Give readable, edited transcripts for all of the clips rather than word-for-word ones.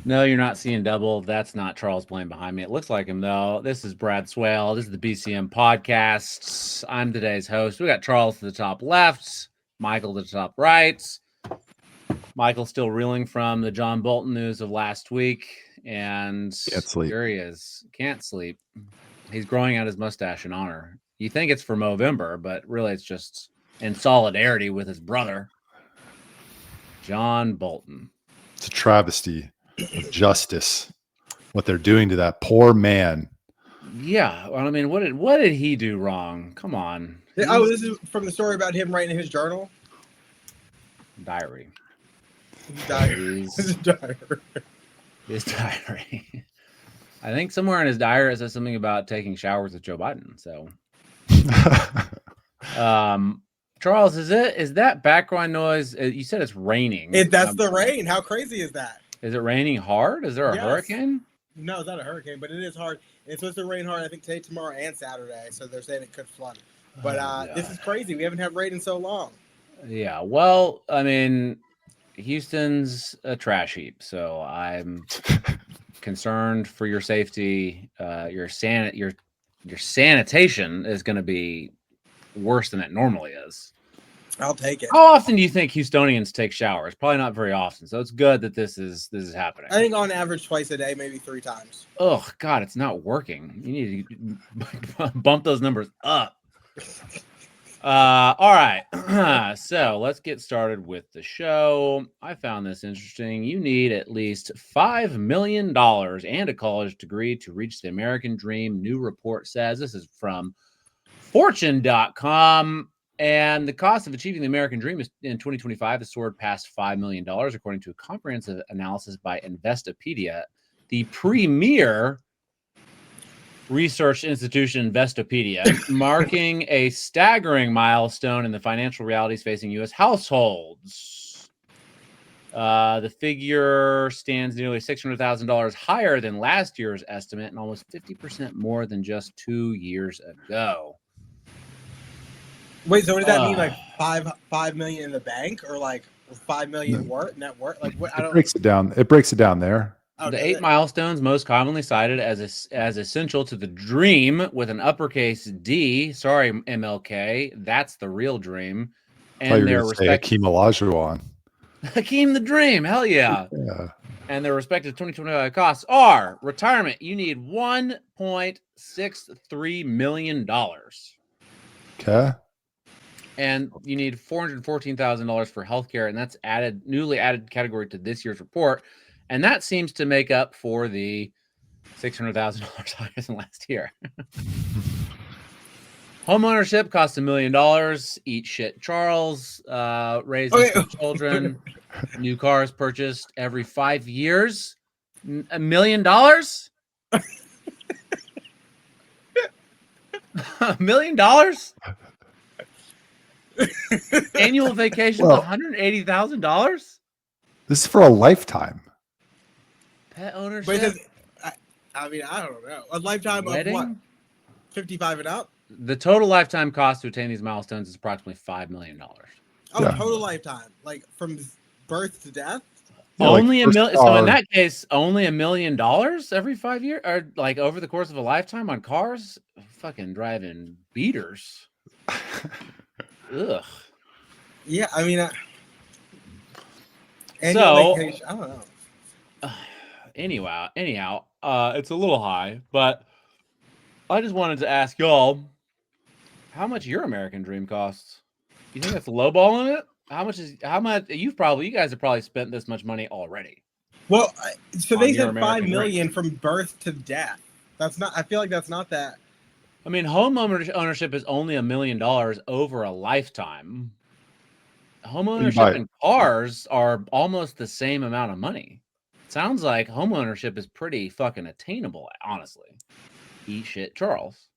No, you're not seeing double. That's not Charles Blaine behind me. It looks like him, though. This is Brad Swale. This is the BCM podcast. I'm today's host. We got Charles to the top left, Michael to the top right. Michael's still reeling from the John Bolton news of last week, and Can't sleep. here he is. Can't sleep. He's growing out his mustache in honor. You think it's for Movember, but really it's just in solidarity with his brother, John Bolton. It's a travesty of justice, what they're doing to that poor man. Yeah, well, I mean, what did he do wrong? Come on. Oh, this is from the story about him writing his journal. Diary. His diary. His diary. His diary. I think somewhere in his diary it says something about taking showers with Joe Biden. So, Charles, is that background noise? You said it's raining. That's the rain. How crazy is that? Is it raining hard? Is there a hurricane? No, it's not a hurricane, but it is hard. It's supposed to rain hard, I think, today, tomorrow, and Saturday. So they're saying it could flood. But this is crazy. We haven't had rain in so long. Yeah. Well, I mean, Houston's a trash heap, so I'm concerned for your safety. Your sanitation is going to be worse than it normally is. I'll take it. How often do you think Houstonians take showers? Probably not very often. So it's good that this is happening. I think on average twice a day, maybe 3 times. Oh God, it's not working. You need to bump those numbers up. All right. So let's get started with the show. I found this interesting. You need at least $5 million and a college degree to reach the American dream, new report says. This is from Fortune.com. And the cost of achieving the American dream in 2025 has soared past $5 million, according to a comprehensive analysis by Investopedia, the premier research institution Investopedia, marking a staggering milestone in the financial realities facing U.S. households. The figure stands nearly $600,000 higher than last year's estimate and almost 50% more than just 2 years ago. Wait, so what does that mean? Like five million in the bank, or like 5 million net worth? Like what? It breaks it down. It breaks it down there. Okay. The 8 milestones most commonly cited as essential to the dream with an uppercase D. Sorry, MLK, that's the real dream. And their respective Hakeem Olajuwon. Hakeem the Dream, hell yeah. And their respective 2025 costs are retirement. You need $1.63 million. Okay. And you need $414,000 for healthcare, and that's newly added category to this year's report. And that seems to make up for the $600,000 higher than last year. Home ownership costs $1 million. Eat shit, Charles. Raising children. New cars purchased every 5 years. $1 million? $1 million? Annual vacation $180,000. This is for a lifetime. Pet ownership. I mean, I don't know. A lifetime Wedding? Of what? 55 and up. The total lifetime cost to attain these milestones is approximately $5 million. Oh, total lifetime, like from birth to death. Yeah, only like $1 million. So in that case, only $1 million every 5 years, or like over the course of a lifetime on cars. Fucking driving beaters. Ugh. Yeah, I mean, so vacation, I don't know. Anyhow, it's a little high, but I just wanted to ask y'all, how much your American dream costs? You think that's lowballing it? How much? You guys have probably spent this much money already. Well, so they said $5 million from birth to death. That's not. I feel like that's not that. I mean, home ownership is only $1 million over a lifetime. Home ownership and cars are almost the same amount of money. Sounds like home ownership is pretty fucking attainable, honestly. Eat shit, Charles.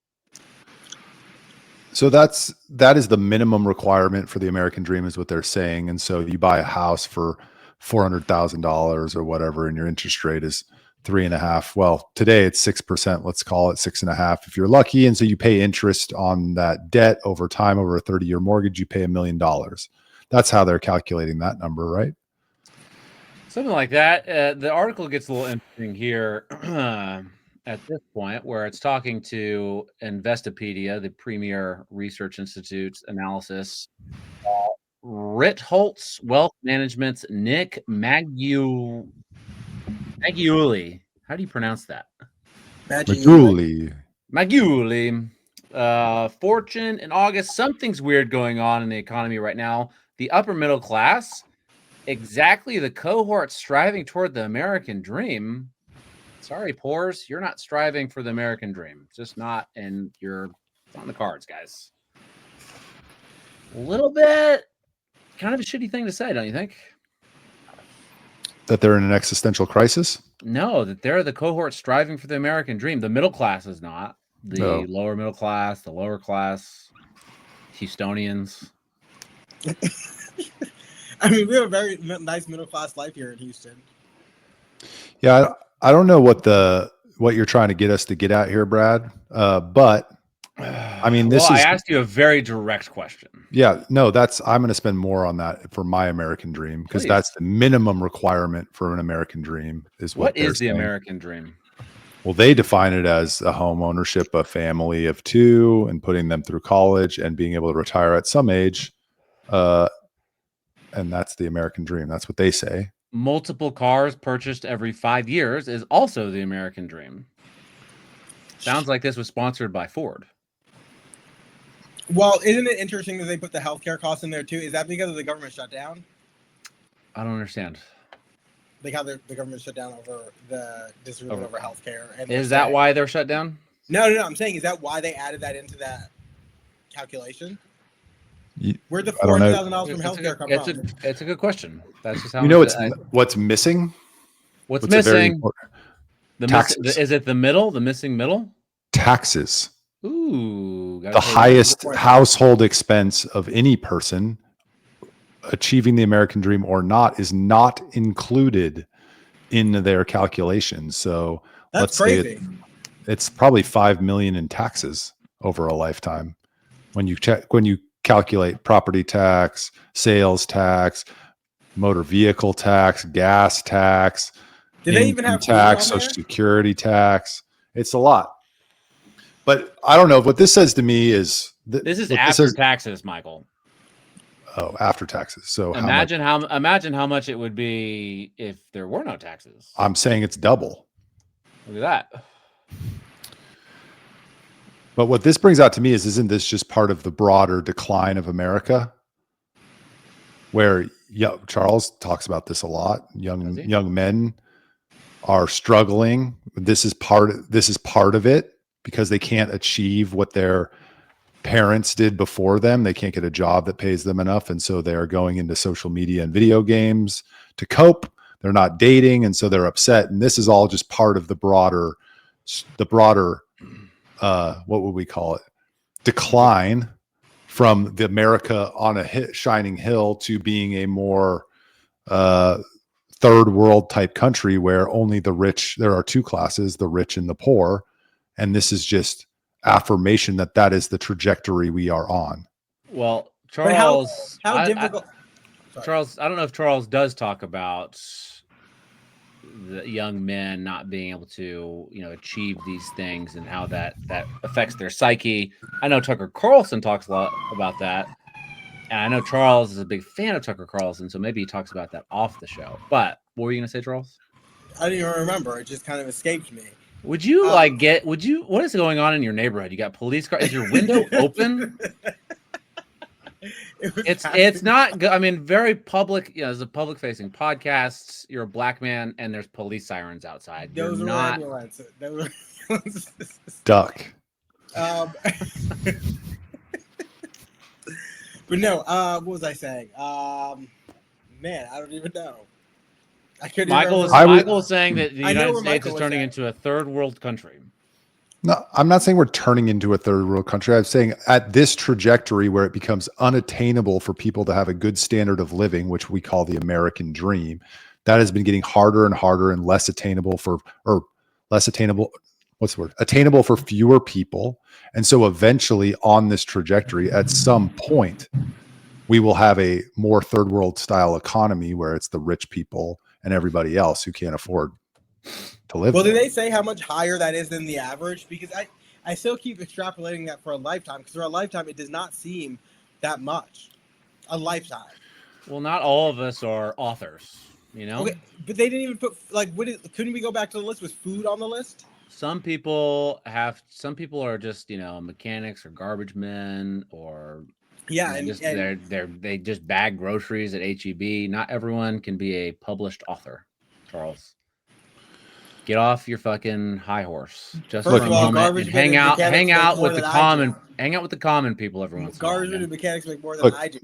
So that is the minimum requirement for the American dream, is what they're saying. And so you buy a house for $400,000 or whatever, and your interest rate is 3.5%. Well, today it's 6%. Let's call it 6.5% if you're lucky. And so you pay interest on that debt over time, over a 30-year mortgage. You pay $1 million. That's how they're calculating that number, right? Something like that. The article gets a little interesting here at this point, where it's talking to Investopedia, the premier research institute's analysis. Ritholtz Wealth Management's Nick Maggiuli. How do you pronounce that? Maggiuli. Maggiuli. Fortune in August. Something's weird going on in the economy right now. The upper middle class, exactly the cohort striving toward the American dream. Sorry, poors, you're not striving for the American dream. It's just not, and you're on the cards, guys. A little bit kind of a shitty thing to say, don't you think? That they're in an existential crisis? No, that they're the cohort striving for the American dream. The middle class is not. The lower middle class, the lower class, Houstonians. I mean, we have a very nice middle class life here in Houston. Yeah, I don't know what you're trying to get us to get at here, Brad. But I mean, I asked you a very direct question. Yeah, no, I'm going to spend more on that for my American dream, because that's the minimum requirement for an American dream. What is the American dream? Well, they define it as a home ownership, a family of 2, and putting them through college and being able to retire at some age. And that's the American dream. That's what they say. Multiple cars purchased every 5 years is also the American dream. Sounds like this was sponsored by Ford. Well, isn't it interesting that they put the healthcare costs in there too? Is that because of the government shutdown? I don't understand. Like how the government shut down over the disagreement over healthcare. And is that why they're shut down? No. I'm saying, is that why they added that into that calculation? Where'd the $400,000 from healthcare come from? It's a good question. That's just how what's missing. What's missing? Taxes. Is it the middle? The missing middle? Taxes. Ooh, the highest household expense of any person achieving the American dream or not is not included in their calculations. So let's say it's probably $5 million in taxes over a lifetime. When you calculate property tax, sales tax, motor vehicle tax, gas tax, do they even have tax, Social Security tax? It's a lot. But I don't know. What this says to me is this is after taxes, Michael. Oh, after taxes. So imagine how much it would be if there were no taxes. I'm saying it's double. Look at that. But what this brings out to me is, isn't this just part of the broader decline of America? Where Charles talks about this a lot. Young men are struggling. This is part of it, because they can't achieve what their parents did before them. They can't get a job that pays them enough. And so they're going into social media and video games to cope. They're not dating. And so they're upset. And this is all just part of the broader, what would we call it? Decline from the America on a shining hill to being a more third world type country where only the rich, there are 2 classes, the rich and the poor. And this is just affirmation that is the trajectory we are on. Well, Charles, how difficult? Charles, I don't know if Charles does talk about the young men not being able to, achieve these things and how that affects their psyche. I know Tucker Carlson talks a lot about that. And I know Charles is a big fan of Tucker Carlson, so maybe he talks about that off the show. But what were you going to say, Charles? I didn't even remember. It just kind of escaped me. What is going on in your neighborhood? You got police cars. Is your window open? It's not good. I mean, very public. It's a public facing podcast. You're a black man and there's police sirens outside. Those are ambulances. Duck. But no, what was I saying? Man, I don't even know. Michael is saying that the United States is turning into a third world country. No, I'm not saying we're turning into a third world country. I'm saying at this trajectory where it becomes unattainable for people to have a good standard of living, which we call the American dream, that has been getting harder and harder and less attainable attainable for fewer people. And so eventually on this trajectory, at some point, we will have a more third world style economy where it's the rich people and everybody else who can't afford to live Well, there. did they say how much higher that is than the average? Because I still keep extrapolating that for a lifetime, because for a lifetime it does not seem that much. A lifetime. Well, not all of us are authors, you know. Okay, but they didn't even put couldn't we go back to the list? Was food on the list? Some people are just, mechanics or garbage men, or Yeah, they just bag groceries at HEB. Not everyone can be a published author, Charles. Get off your fucking high horse just First for a of all, moment garbage and men and mechanics hang make out more with the than I do. common people every once in a while. garbage men man. and mechanics make more than I do.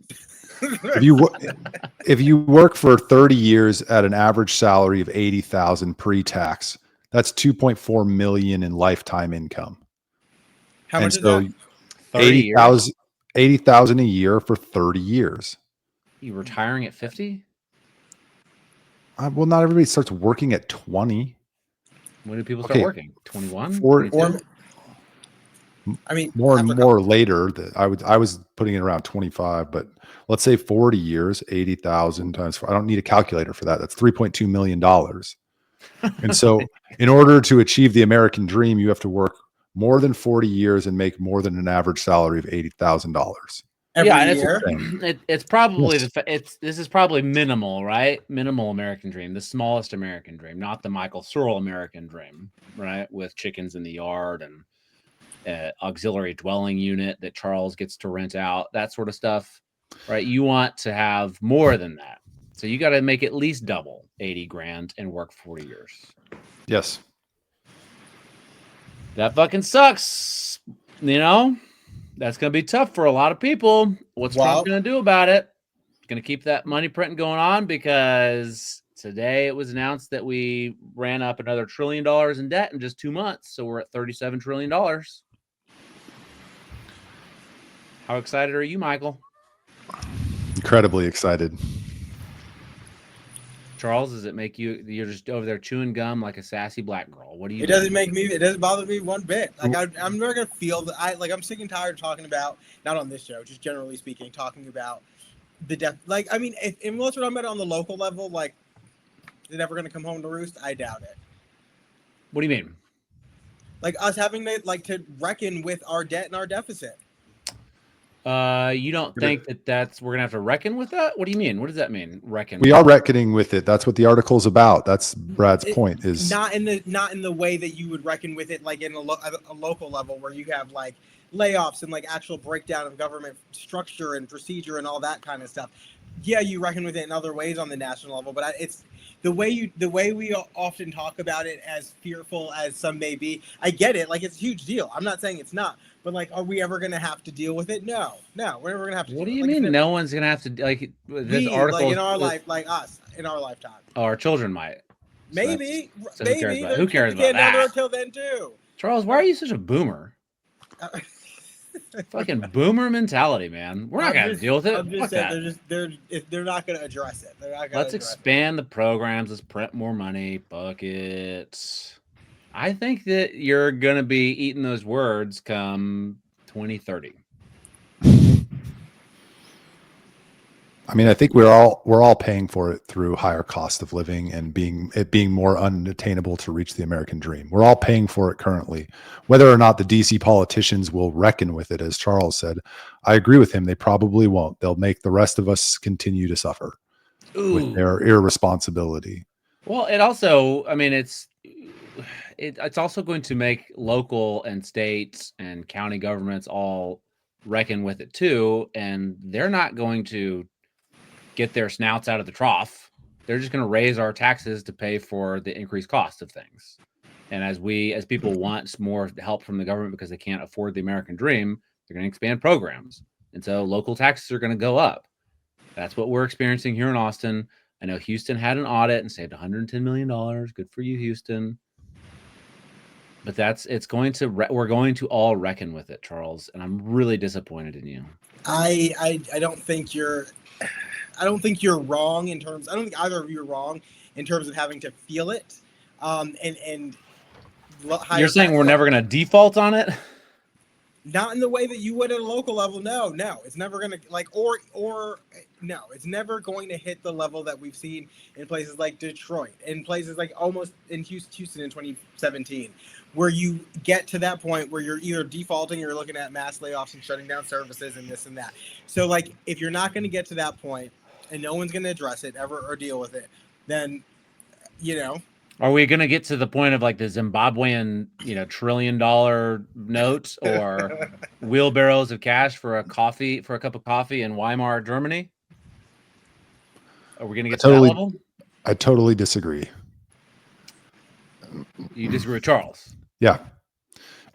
If you work for 30 years at an average salary of 80,000 pre-tax, that's 2.4 million in lifetime income. How And much is so that? 80,000 a year for 30 years. You retiring at 50? Well, not everybody starts working at 20. When do people start working? 21? I mean, more and more later. I was putting it around 25, but let's say 40 years, 80,000 times 4. I don't need a calculator for that. That's $3.2 million. And so in order to achieve the American dream, you have to work more than 40 years and make more than an average salary of $80,000. Every year. It's probably this is probably minimal, right? Minimal American dream, the smallest American dream, not the Michael Searle American dream, right? With chickens in the yard and auxiliary dwelling unit that Charles gets to rent out, that sort of stuff, right? You want to have more than that, so you got to make at least double 80 grand and work 40 years. Yes, that fucking sucks. That's going to be tough for a lot of people. What's Trump going to do about it? Going to keep that money printing going on, because today it was announced that we ran up another $1 trillion in debt in just 2 months. So we're at $37 trillion. How excited are you, Michael? Incredibly excited. Charles, does it make you're just over there chewing gum like a sassy black girl? What do you? It doesn't bother me one bit. Like I'm never gonna feel that. I'm sick and tired of talking about, not on this show, just generally speaking, talking about the death. Like, I mean, unless we're talking about it on the local level, like, they're never gonna come home to roost. I doubt it. What do you mean? Like us having to reckon with our debt and our deficit. You don't think that we're gonna have to reckon with that? What do you mean? What does that mean? Reckon? We are reckoning with it. That's what the article's about. That's Brad's point. Is not in the way that you would reckon with it, like in a local level where you have like layoffs and like actual breakdown of government structure and procedure and all that kind of stuff. Yeah, you reckon with it in other ways on the national level, but it's the way we often talk about it, as fearful as some may be. I get it. Like, it's a huge deal. I'm not saying it's not. But, like, are we ever going to have to deal with it? No, we're never going to have to. What do you mean? No one's going to have to, like, this article, like, in our life, like us, in our lifetime. Oh, our children might. Maybe. So who cares about that? Until then, too. Charles, why are you such a boomer? Fucking boomer mentality, man. We're not going to deal with it. I'm just saying, they're not going to address it. Let's expand the programs. Let's print more money. Buckets. I think that you're going to be eating those words come 2030. I mean, I think we're all paying for it through higher cost of living and being more unattainable to reach the American dream. We're all paying for it currently. Whether or not the DC politicians will reckon with it, as Charles said, I agree with him. They probably won't. They'll make the rest of us continue to suffer with their irresponsibility. Well, it also, I mean, it's also going to make local and state and county governments all reckon with it too, and they're not going to get their snouts out of the trough. They're just going to raise our taxes to pay for the increased cost of things. And as people want more help from the government because they can't afford the American dream, they're going to expand programs. And so local taxes are going to go up. That's what we're experiencing here in Austin. I know Houston had an audit and saved $110 million. Good for you, Houston. But we're going to all reckon with it, Charles. And I'm really disappointed in you. I don't think you're wrong in terms. I don't think either of you are wrong in terms of having to feel it. And you're saying we're never going to default on it? Not in the way that you would at a local level. No, it's never going to or it's never going to hit the level that we've seen in places like Detroit, in places like almost in Houston in 2017, where you get to that point where you're either defaulting or you're looking at mass layoffs and shutting down services and this and that. So like, if you're not going to get to that point and no one's going to address it ever or deal with it, then, Are we going to get to the point of like the Zimbabwean, $1 trillion note or wheelbarrows of cash for a cup of coffee in Weimar, Germany? Are we going to get to that level? I totally disagree. You disagree with Charles? Yeah.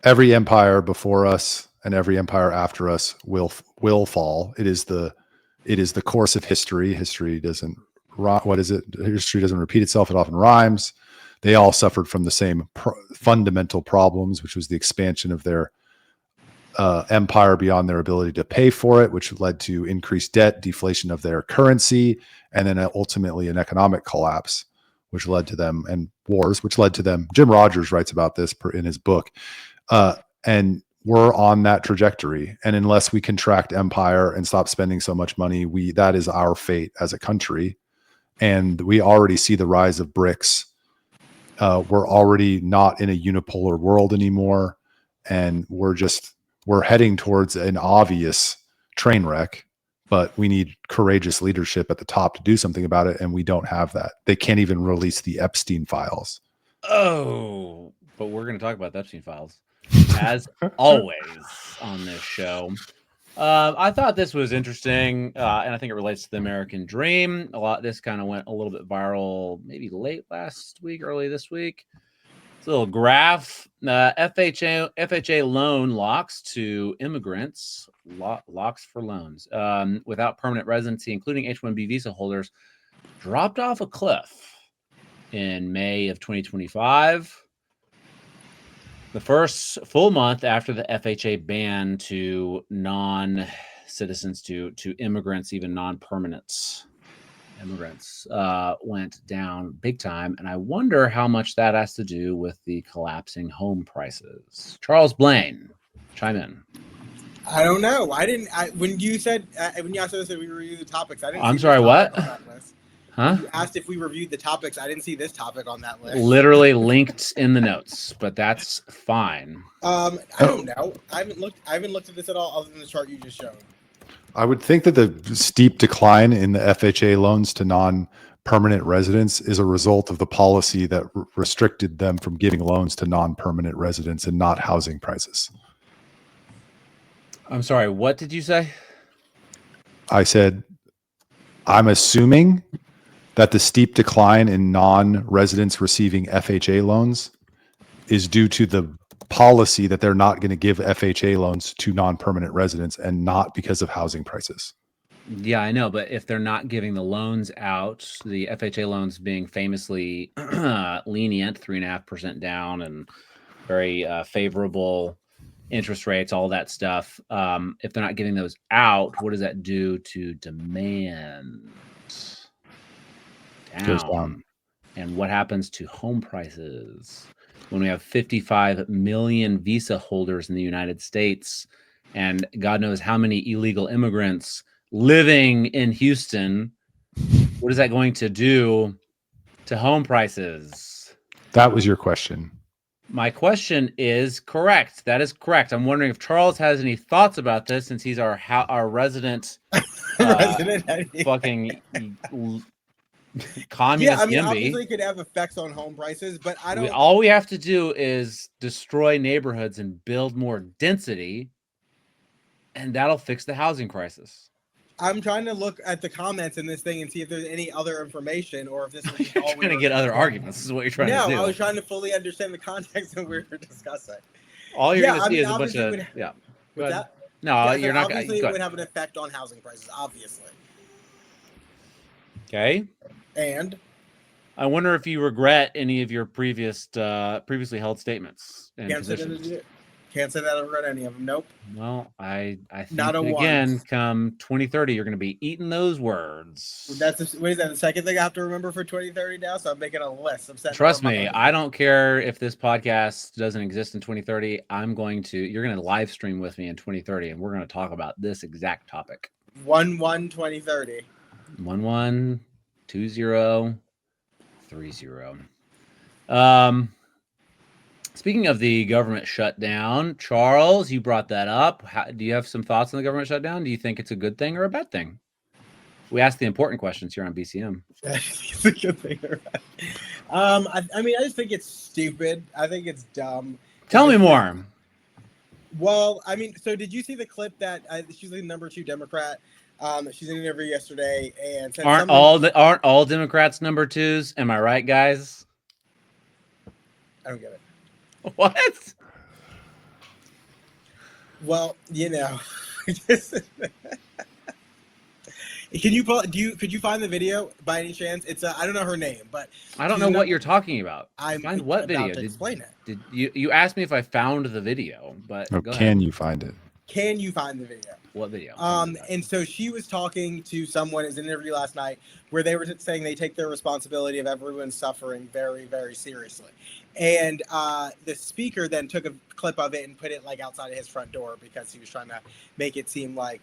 Every empire before us and every empire after us will fall. It is the course of history. History doesn't History doesn't repeat itself. It often rhymes. They all suffered from the same fundamental problems, which was the expansion of their empire beyond their ability to pay for it, which led to increased debt, deflation of their currency, and then ultimately an economic collapse, which led to them, and wars, which led to them. Jim Rogers writes about this in his book. And we're on that trajectory. And unless we contract empire and stop spending so much money, that is our fate as a country. And we already see the rise of BRICS. We're already not in a unipolar world anymore. And we're heading towards an obvious train wreck, but we need courageous leadership at the top to do something about it. And we don't have that. They can't even release the Epstein files. Oh, but we're going to talk about the Epstein files as always on this show. I thought this was interesting, and I think it relates to the American dream. This kind of went a little bit viral, maybe late last week, early this week. It's a little graph. FHA loan locks to immigrants, locks for loans without permanent residency, including H-1B visa holders, dropped off a cliff in May of 2025. The first full month after the FHA ban to non-citizens, to immigrants, even non-permanent immigrants, went down big time. And I wonder how much that has to do with the collapsing home prices. Charles Blaine, chime in. I don't know. When you asked us if we review the topics, I didn't. I'm sorry, what? Huh? You asked if we reviewed the topics. I didn't see this topic on that list. Literally linked in the notes, but that's fine. I don't know. I haven't looked at this at all other than the chart you just showed. I would think that the steep decline in the FHA loans to non-permanent residents is a result of the policy that restricted them from giving loans to non-permanent residents and not housing prices. I'm sorry, what did you say? I said, I'm assuming that the steep decline in non-residents receiving FHA loans is due to the policy that they're not going to give FHA loans to non-permanent residents and not because of housing prices. Yeah, I know. But if they're not giving the loans out, the FHA loans being famously lenient, 3.5% down and very favorable interest rates, all that stuff. If they're not giving those out, what does that do to demand? Goes down. And what happens to home prices when we have 55 million visa holders in the United States and God knows how many illegal immigrants living in Houston? What is that going to do to home prices? That was your question. My question is correct. That is correct. I'm wondering if Charles has any thoughts about this, since he's our resident fucking communist. Yeah, I mean, obviously it could have effects on home prices, but I don't. All we have to do is destroy neighborhoods and build more density, and that'll fix the housing crisis. I'm trying to look at the comments in this thing and see if there's any other information or if this is you're trying to get other arguments. This is what you're trying to do. No, I was trying to fully understand the context that we were discussing. All you're going to see is a bunch of No, you're not. Obviously, it would have an effect on housing prices. Obviously. Okay. And I wonder if you regret any of your previously held statements and positions. Can't say that I regret any of them. Nope. Well, I think Not again, come 2030, you're going to be eating those words. What is that? The second thing I have to remember for 2030 now. So I'm making a list. Trust me, I don't care if this podcast doesn't exist in 2030. You're going to live stream with me in 2030, and we're going to talk about this exact topic. 1/1/2030. 112030. Speaking of the government shutdown, Charles, you brought that up. Do you have some thoughts on the government shutdown? Do you think it's a good thing or a bad thing? We ask the important questions here on BCM. It's a good thing. I mean, I just think it's stupid. I think it's dumb. Tell me more. Well, I mean, so did you see the clip that she's the number 2 Democrat? She's in an interview yesterday, and said aren't all Democrats number 2s? Am I right, guys? I don't get it. What? Well, you know, could you find the video by any chance? It's I don't know her name, but I don't know what you're talking about. Find what video? Explain it. Did you asked me if I found the video, but no, can you find it? Can you find the video? What video? And so she was talking to someone in an interview last night where they were saying they take their responsibility of everyone suffering very, very seriously. And the speaker then took a clip of it and put it like outside of his front door because he was trying to make it seem like,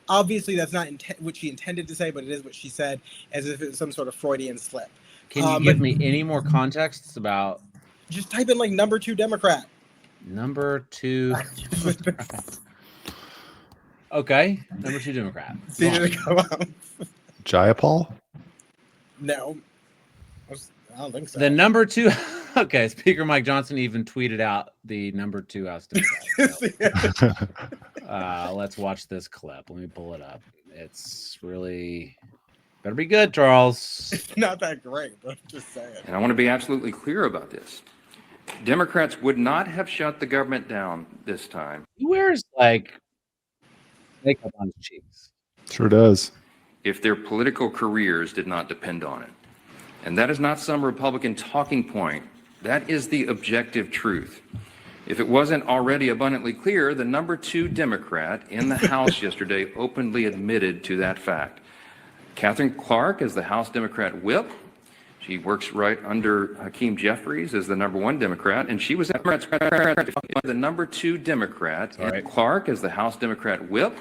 obviously that's not what she intended to say, but it is what she said, as if it was some sort of Freudian slip. Can you give me any more contexts about? Just type in like number 2 Democrat. Number 2. Okay, number 2 Democrat. See it come up. Jayapal? No, I don't think so. The number 2. Okay, Speaker Mike Johnson even tweeted out the number 2 House Democrat. Let's watch this clip. Let me pull it up. It's really better be good, Charles. It's not that great, but I'm just saying. And I want to be absolutely clear about this. Democrats would not have shut the government down this time. He wears like makeup on his cheeks. Sure does. If their political careers did not depend on it. And that is not some Republican talking point. That is the objective truth. If it wasn't already abundantly clear, the number 2 Democrat in the House yesterday openly admitted to that fact. Catherine Clark is the House Democrat whip. She works right under Hakeem Jeffries as the number 1 Democrat, and she was the number 2 Democrat. Right. Clark is the House Democrat whip.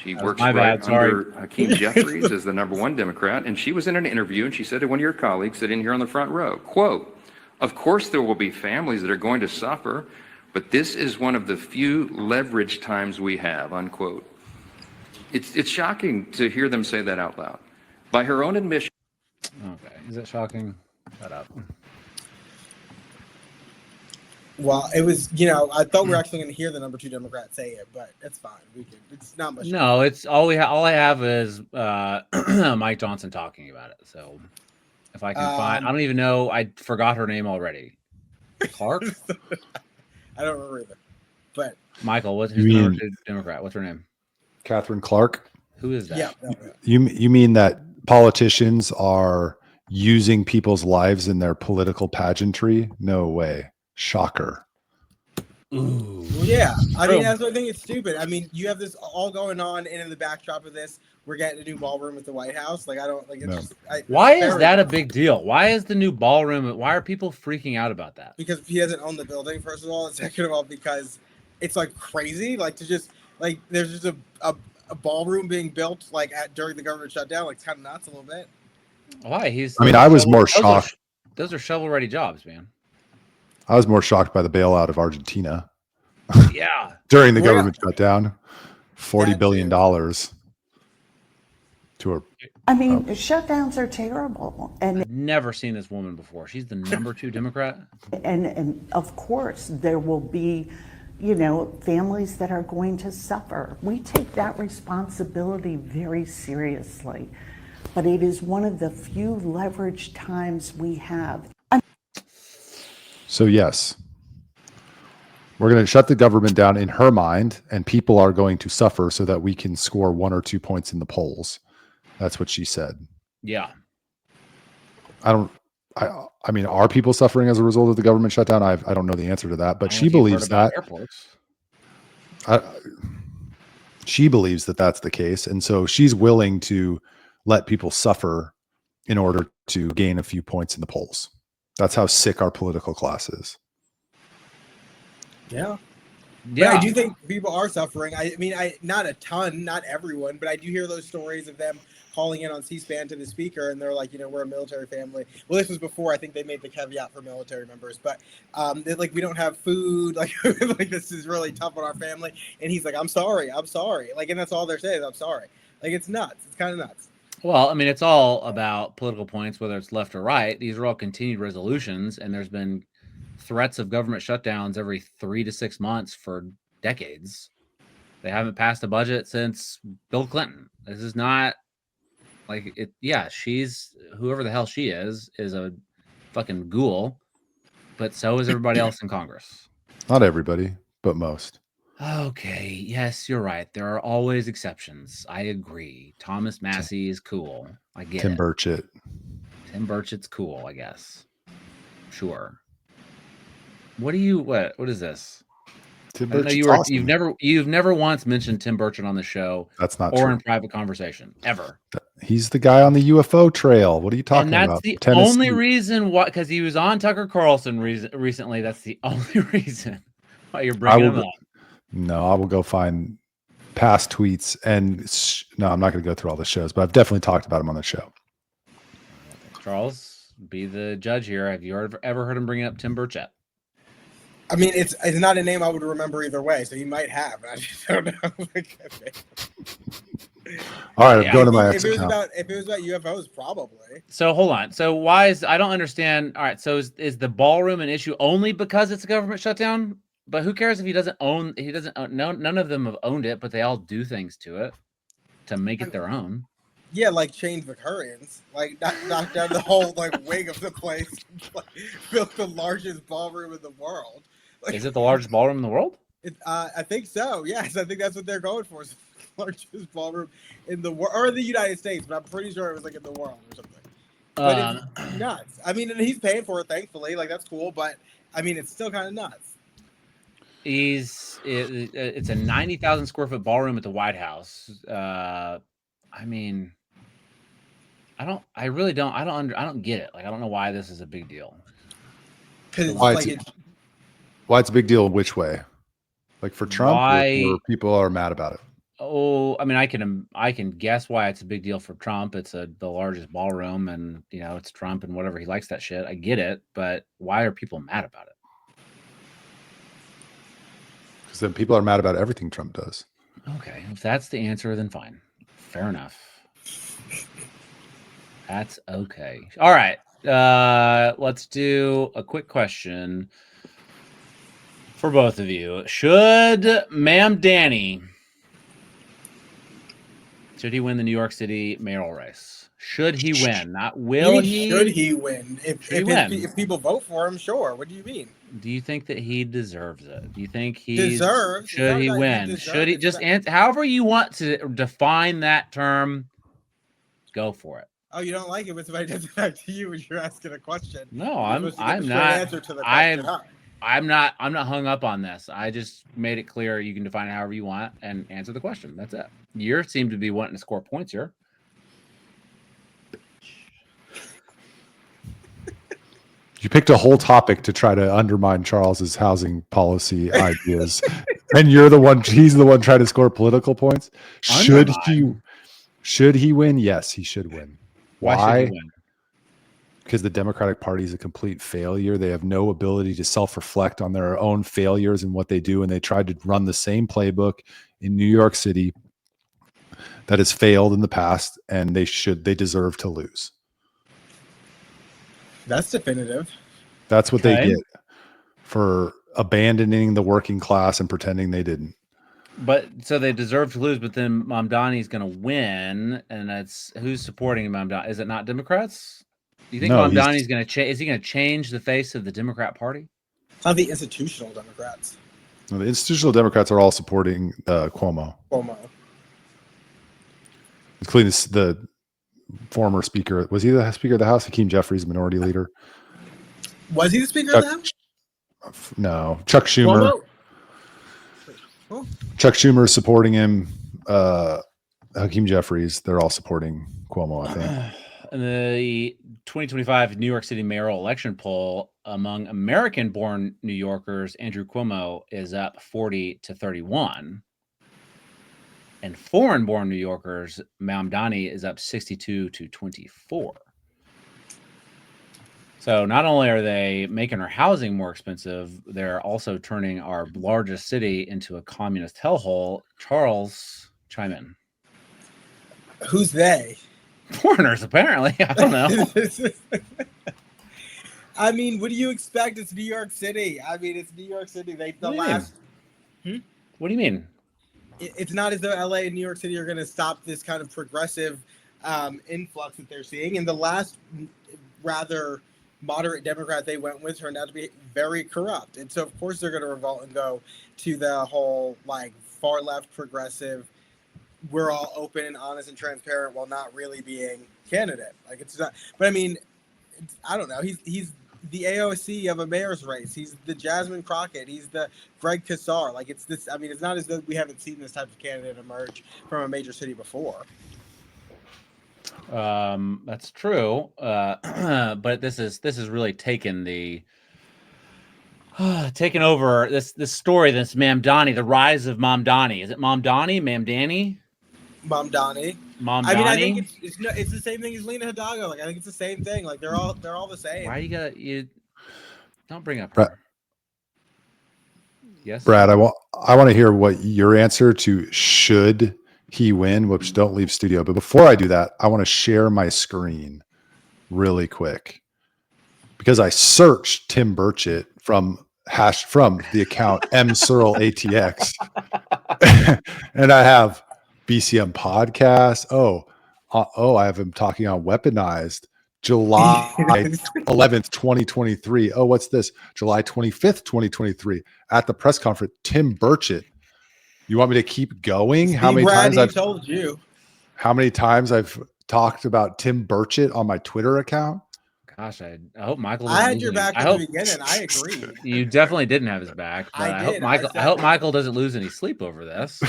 She works right under Hakeem Jeffries as the number 1 Democrat, and she was in an interview, and she said to one of your colleagues sitting here on the front row, quote, "Of course there will be families that are going to suffer, but this is one of the few leverage times we have," unquote. It's shocking to hear them say that out loud. By her own admission. Okay, is it shocking? Shut up. Well, it was, you know, I thought we were actually going to hear the number 2 Democrat say it, but it's fine. We can. It's not much. No, it's all I have is Mike Johnson talking about it. So if I can find, I don't even know. I forgot her name already. Clark? I don't remember either. But Michael, who's the number 2 Democrat? What's her name? Catherine Clark? Who is that? yeah, You mean that politicians are using people's lives in their political pageantry? No way. Shocker. Ooh. well, yeah. I mean, that's what I think. It's stupid. I mean, you have this all going on, and in the backdrop of this, we're getting a new ballroom at the White House. Like, I don't like. It's No. just, Why is that a big deal? Why is the new ballroom? Why are people freaking out about that? Because he doesn't own the building, first of all, and second of all, because it's like crazy. Like to just like there's just a ballroom being built like during the government shutdown. Like, it's kind of nuts a little bit. Why? I was more shocked. Those are shovel-ready jobs, man. I was more shocked by the bailout of Argentina. Yeah. During the government shutdown. $40 billion to a. I mean, shutdowns are terrible, and I've never seen this woman before. She's the number 2 Democrat. and of course there will be, you know, families that are going to suffer. We take that responsibility very seriously, but it is one of the few leverage times we have. So yes, we're going to shut the government down in her mind, and people are going to suffer so that we can score 1 or 2 points in the polls. That's what she said. Yeah. I mean, are people suffering as a result of the government shutdown? I don't know the answer to that, but she believes that. She believes that that's the case, and so she's willing to let people suffer in order to gain a few points in the polls. That's how sick our political class is. Yeah. But I do think people are suffering. I mean, not a ton, not everyone, but I do hear those stories of them calling in on C-SPAN to the speaker, and they're like, we're a military family. Well, this was before I think they made the caveat for military members, but they're like, we don't have food, like, like this is really tough on our family. And he's like, I'm sorry, like, and that's all they're saying. I'm sorry. Like, it's nuts. It's kind of nuts. Well, I mean, it's all about political points, whether it's left or right. These are all continued resolutions, and there's been threats of government shutdowns every 3 to 6 months for decades. They haven't passed a budget since Bill Clinton. This is not like it. Yeah, she's whoever the hell she is a fucking ghoul, but so is everybody else in Congress. Not everybody, but most. Okay, yes, you're right. There are always exceptions. I agree. Thomas Massey is cool. I get Tim it. Burchett. Tim Burchett's cool, I guess. Sure. What is this? Tim I know Burchett's awesome. you've never once mentioned Tim Burchett on the show. That's not or true. in private conversation ever. He's the guy on the UFO trail. What are you talking And that's about? the Tennessee. only reason why, because he was on Tucker Carlson recently. That's the only reason why you're bringing him up. No, I will go find past tweets and no, I'm not going to go through all the shows, but I've definitely talked about him on the show. Charles, be the judge here. Have you ever heard him bring up Tim Burchett? I mean, it's not a name I would remember either way, so he might have. I just don't know. All right, I'm going to my if it was about UFOs, probably. So hold on. So why is I don't understand. All right. So is the ballroom an issue only because it's a government shutdown? But who cares if he doesn't own? He doesn't. None of them have owned it, but they all do things to it to make it their own. Yeah, like Chain Vicarians, like knock down the whole like wing of the place, like, built the largest ballroom in the world. Like, is it the largest ballroom in the world? I think so. Yes, I think that's what they're going for. Is the largest ballroom in the world, or in the United States, but I'm pretty sure it was like in the world or something. But it's nuts. I mean, and he's paying for it, thankfully. Like that's cool, but I mean, it's still kind of nuts. It's a 90,000 square foot ballroom at the White House. I mean, I don't get it. Like, I don't know why this is a big deal. Why it's a big deal in which way? Like for Trump, or people are mad about it? Oh, I mean, I can guess why it's a big deal for Trump. It's the largest ballroom, and it's Trump and whatever, he likes that shit. I get it, but why are people mad about it? Because then people are mad about everything Trump does. Okay, if that's the answer, then fine. Fair enough. That's okay. All right. Let's do a quick question for both of you. Should Mandami win the New York City mayoral race? Should he win? Not will he? Should he win? If people vote for him, sure. What do you mean? Do you think that he deserves it? Do you think he deserves? Should he win? Should he just answer? However you want to define that term, go for it. Oh, you don't like it when somebody does it back to you when you're asking a question? No, I'm not. I'm not hung up on this. I just made it clear you can define it however you want and answer the question. That's it. You seem to be wanting to score points here. You picked a whole topic to try to undermine Charles's housing policy ideas, and he's the one trying to score political points. Should he win? Yes, he should win. Why should he win? Because the Democratic Party is a complete failure. They have no ability to self-reflect on their own failures and what they do, and they tried to run the same playbook in New York City that has failed in the past, and they deserve to lose. That's definitive. That's what they get for abandoning the working class and pretending they didn't. But so they deserve to lose, but then Mamdani's going to win, and that's who's supporting Mamdani? Is it not Democrats? Do you think Mamdani's going to change? Is he going to change the face of the Democrat Party? It's not the institutional Democrats. No, the institutional Democrats are all supporting Cuomo. Including the former speaker. Was he the Speaker of the House? Hakeem Jeffries, minority leader. Was he the Speaker of the House? No. Chuck Schumer. Well, Chuck Schumer is supporting him. Hakeem Jeffries. They're all supporting Cuomo, I think. In the 2025 New York City mayoral election poll, among American-born New Yorkers, Andrew Cuomo is up 40-31. And foreign-born New Yorkers, Mandami is up 62-24. So not only are they making our housing more expensive, they're also turning our largest city into a communist hellhole. Charles, chime in. Who's they? Foreigners, apparently. I don't know. I mean, what do you expect? It's New York City. I mean, it's New York City. What do you mean? It's not as though LA and New York City are going to stop this kind of progressive influx that they're seeing. And the last rather moderate Democrat they went with turned out to be very corrupt. And so, of course, they're going to revolt and go to the whole, like, far left progressive, we're all open and honest and transparent while not really being candidate. Like, it's not, but I mean, I don't know. He's the AOC of a mayor's race. He's the Jasmine Crockett. He's the Greg Kassar. Like, it's this, I mean, it's not as though we haven't seen this type of candidate emerge from a major city before. That's true. But this is really taken over this story, this Mamdani, the rise of Mamdani. Is it Mamdani? Mamdani? Mamdani. I mean, I think it's the same thing as Lena Hidalgo. Like, I think it's the same thing. Like, they're all the same. Why you don't bring up her? Yes, Brad, I want to hear what your answer to should he win. Whoops, don't leave studio. But before I do that, I want to share my screen really quick because I searched Tim Burchett from the account msearleatx, and I have BCM podcast. I have him talking on Weaponized July 11th, 2023. Oh, what's this? July 25th, 2023 at the press conference. Tim Burchett. You want me to keep going? How many times I've told you? How many times I've talked about Tim Burchett on my Twitter account? Gosh, I hope Michael. I had your back at the beginning. I agree. You definitely didn't have his back. But I hope Michael doesn't lose any sleep over this.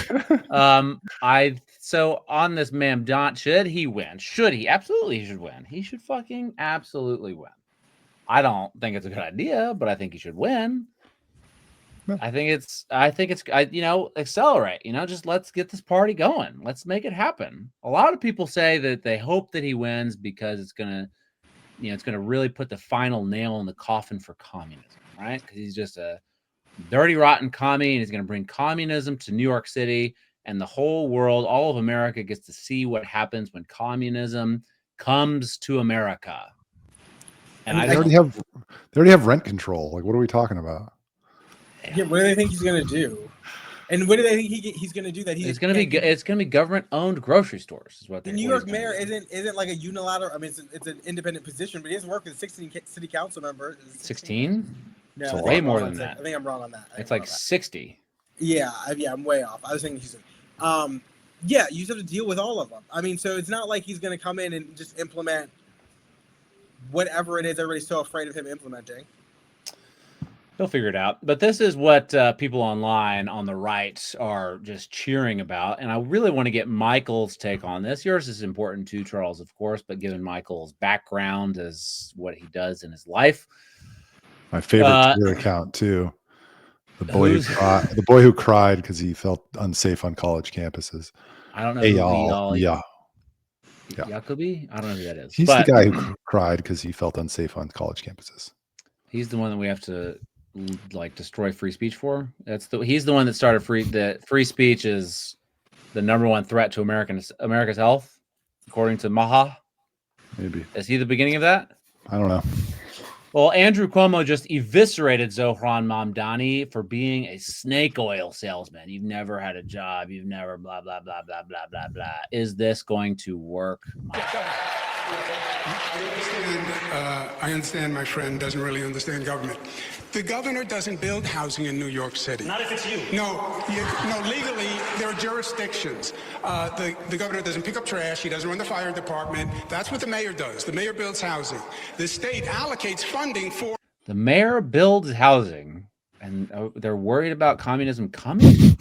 So on this Mamdani, should he win? Should he? Absolutely, he should win. He should fucking absolutely win. I don't think it's a good idea, but I think he should win. I think it's accelerate, just let's get this party going. Let's make it happen. A lot of people say that they hope that he wins because it's going to really put the final nail in the coffin for communism, right? Because he's just a dirty, rotten commie, and he's going to bring communism to New York City, and the whole world, all of America gets to see what happens when communism comes to America. And they already have rent control. Like, what are we talking about? Yeah, what do they think he's going to do? And what do they think he's going to do? That it's going to be government-owned grocery stores. Is what the New York mayor isn't like a unilateral. I mean, it's an independent position, but he doesn't work with 16 city council members. 16? No, it's way more than that. I think I'm wrong on that. It's like 60. Yeah, I'm way off. I was thinking Houston. Yeah, you just have to deal with all of them. I mean, so it's not like he's going to come in and just implement whatever it is everybody's so afraid of him implementing. He'll figure it out. But this is what people online on the right are just cheering about. And I really want to get Michael's take on this. Yours is important too, Charles, of course, but given Michael's background as what he does in his life. My favorite Twitter account too. The boy who cried because he felt unsafe on college campuses. I don't know. Jacoby? I don't know who that is. He's the guy who cried because he felt unsafe on college campuses. He's the one that we have to destroy free speech for. He's the one that started free speech is the number one threat to America's health, according to Maha. Maybe. Is he the beginning of that? I don't know. Well, Andrew Cuomo just eviscerated Zohran Mamdani for being a snake oil salesman. You've never had a job. You've never blah, blah, blah, blah, blah, blah, blah. Is this going to work? I understand my friend doesn't really understand government. The governor doesn't build housing in New York City. Not if it's you. No, legally, there are jurisdictions. The governor doesn't pick up trash. He doesn't run the fire department. That's what the mayor does. The mayor builds housing. The state allocates funding for... The mayor builds housing, and they're worried about communism coming?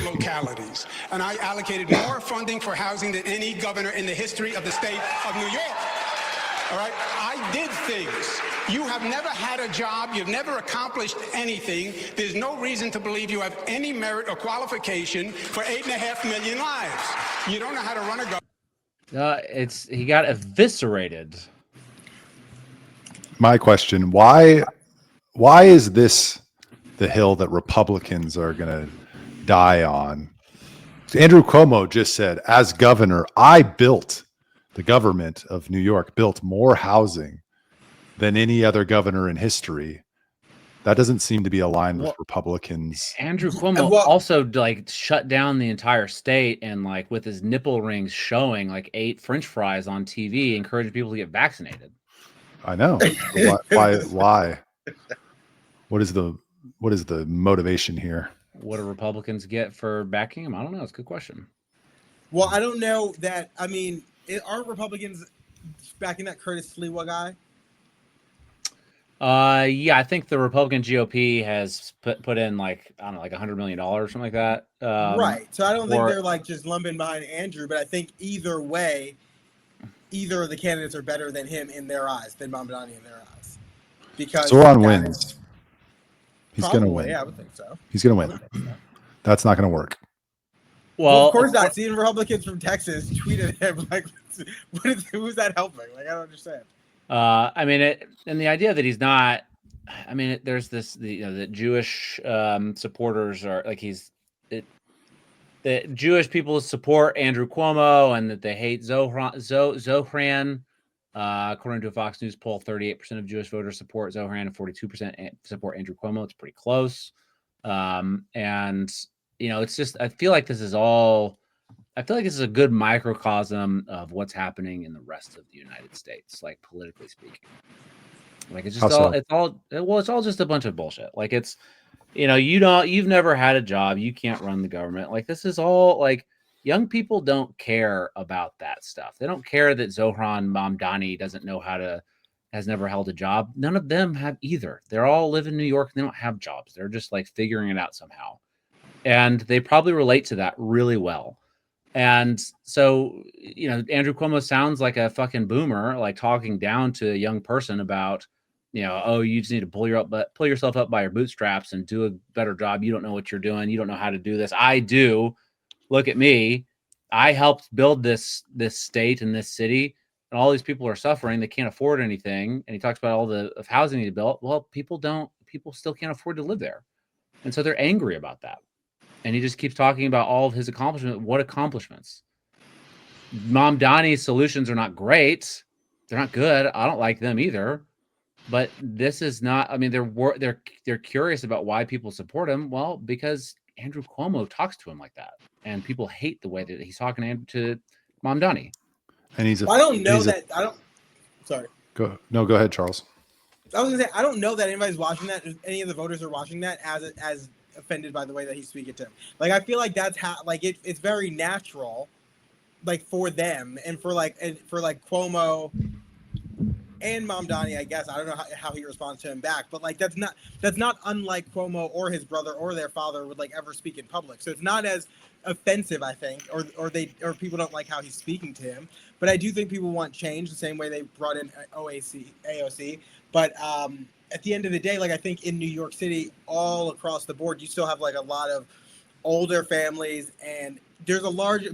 localities. And I allocated more funding for housing than any governor in the history of the state of New York. All right? I did things. You have never had a job. You've never accomplished anything. There's no reason to believe you have any merit or qualification for 8.5 million lives. You don't know how to run a government. He got eviscerated. My question: Why is this the hill that Republicans are going to die on? Andrew Cuomo just said, as governor, the government of New York built more housing than any other governor in history. That doesn't seem to be aligned with Republicans. Andrew Cuomo also like shut down the entire state and like with his nipple rings showing, like ate French fries on TV, encouraged people to get vaccinated. I know. Why? What is the motivation here? What do Republicans get for backing him? I don't know. It's a good question. Well, I don't know that. I mean, aren't Republicans backing that Curtis Sliwa guy? Yeah, I think the Republican GOP has put in like, I don't know, like $100 million or something like that. Right. So I don't think they're like just lumping behind Andrew, but I think either way, either of the candidates are better than him in their eyes, than Mandami in their eyes. Because Zoran wins. He's going to win. Yeah, I would think so. He's going to win. That's not going to work. Well, of course not. Seeing Republicans from Texas tweeted him like, who's that helping? Like, I don't understand. I mean, and the idea that he's not. I mean, there's this the Jewish supporters are like the Jewish people support Andrew Cuomo and that they hate Zohran. According to a Fox News poll, 38% of Jewish voters support Zohran and 42% support Andrew Cuomo. It's pretty close. And it's just I feel like this is a good microcosm of what's happening in the rest of the United States, like politically speaking. Like it's just it's all just a bunch of bullshit. Like it's you've never had a job, you can't run the government. Like this is all like young people don't care about that stuff. They don't care that Zohran Mamdani has never held a job. None of them have either. They're all live in New York and they don't have jobs. They're just like figuring it out somehow. And they probably relate to that really well. And so, Andrew Cuomo sounds like a fucking boomer, like talking down to a young person about, you just need to pull yourself up by your bootstraps and do a better job. You don't know what you're doing. You don't know how to do this. I do. Look at me. I helped build this state and this city, and all these people are suffering. They can't afford anything. And he talks about all the housing he built. Well, people still can't afford to live there. And so they're angry about that. And he just keeps talking about all of his accomplishments. What accomplishments? Mamdani's solutions are not great. They're not good. I don't like them either. But this is not. I mean, they're curious about why people support him. Well, because Andrew Cuomo talks to him like that, and people hate the way that he's talking to Mamdani. And Sorry. Go ahead, Charles. I was gonna say I don't know that anybody's watching that. Any of the voters are watching that as offended by the way that he's speaking to him. Like I feel like that's how it's very natural, like for them and for Cuomo and Mamdani. I guess I don't know how he responds to him back, but like that's not unlike Cuomo or his brother or their father would like ever speak in public. So it's not as offensive, I think, or people don't like how he's speaking to him. But I do think people want change the same way they brought in AOC. But at the end of the day, like I think in New York City, all across the board, you still have like a lot of older families, and there's a large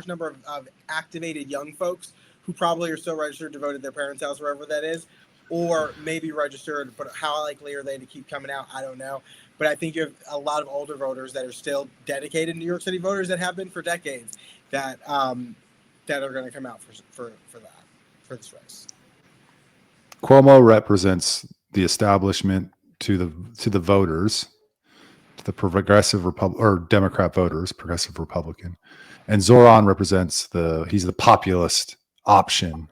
number of activated young folks who probably are still registered to vote at their parents' house, wherever that is, or maybe registered, but how likely are they to keep coming out? I don't know. But I think you have a lot of older voters that are still dedicated New York City voters that have been for decades that are going to come out for this race. Cuomo represents the establishment to the voters, to the progressive Democrat voters, progressive Republican, and Zoran represents he's the populist option.